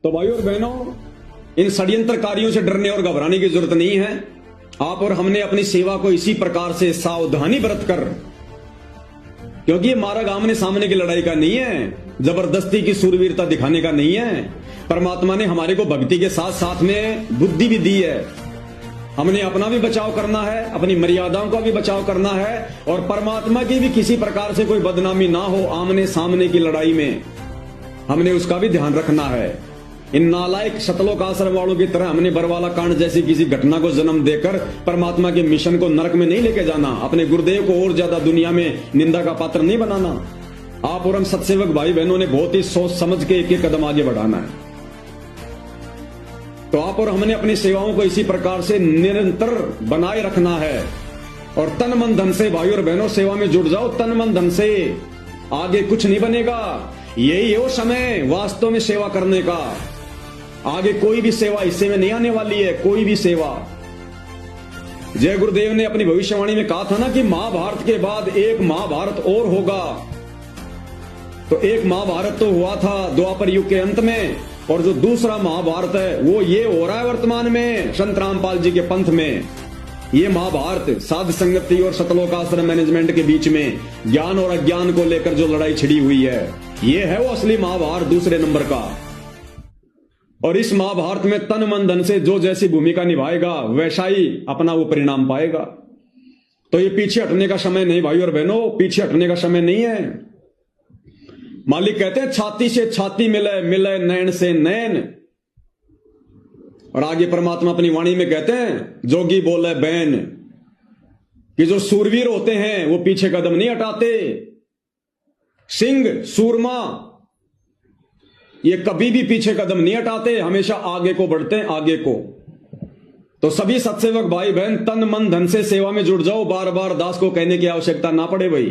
तो भाइयों और बहनों, इन षड्यंत्रकारियों से डरने और घबराने की जरूरत नहीं है। आप और हमने अपनी सेवा को इसी प्रकार से सावधानी बरत कर, क्योंकि ये मार्ग आमने सामने की लड़ाई का नहीं है, जबरदस्ती की सूरवीरता दिखाने का नहीं है। परमात्मा ने हमारे को भक्ति के साथ साथ में बुद्धि भी दी है। हमने अपना भी बचाव करना है, अपनी मर्यादाओं का भी बचाव करना है, और परमात्मा की भी किसी प्रकार से कोई बदनामी ना हो आमने सामने की लड़ाई में, हमने उसका भी ध्यान रखना है। इन नालायक शतलोक आश्रम वालों की तरह हमने बरवाला कांड जैसी किसी घटना को जन्म देकर परमात्मा के मिशन को नरक में नहीं लेके जाना, अपने गुरुदेव को और ज्यादा दुनिया में निंदा का पात्र नहीं बनाना। आप और हम सत्सेवक भाई बहनों ने बहुत ही सोच समझ के एक एक कदम आगे बढ़ाना है। तो आप और हमने अपनी सेवाओं को इसी प्रकार से निरंतर बनाए रखना है, और तन मन धन से भाई और बहनों सेवा में जुट जाओ। तन मन धन से आगे कुछ नहीं बनेगा। यही है वो समय वास्तव में सेवा करने का। आगे कोई भी सेवा हिस्से में नहीं आने वाली है, कोई भी सेवा। जय गुरुदेव ने अपनी भविष्यवाणी में कहा था ना कि महाभारत के बाद एक महाभारत और होगा। तो एक महाभारत तो हुआ था द्वापर युग के अंत में, और जो दूसरा महाभारत है वो ये हो रहा है वर्तमान में संत रामपाल जी के पंथ में। ये महाभारत साध संगति और शतलोक आश्रम मैनेजमेंट के बीच में ज्ञान और अज्ञान को लेकर जो लड़ाई छिड़ी हुई है, ये है वो असली महाभारत दूसरे नंबर का। और इस महाभारत में तन मन धन से जो जैसी भूमिका निभाएगा वैसा ही अपना वो परिणाम पाएगा। तो ये पीछे हटने का समय नहीं भाई और बहनों, पीछे हटने का समय नहीं है। मालिक कहते हैं छाती से छाती मिले, मिले नैन से नैन। और आगे परमात्मा अपनी वाणी में कहते हैं जोगी बोले बैन, कि जो सूरवीर होते हैं वो पीछे कदम नहीं हटाते। सिंह सूरमा ये कभी भी पीछे कदम नहीं हटाते, हमेशा आगे को बढ़ते हैं, आगे को। तो सभी सत्सेवक भाई बहन तन मन धन से सेवा में जुड़ जाओ। बार बार दास को कहने की आवश्यकता ना पड़े भाई।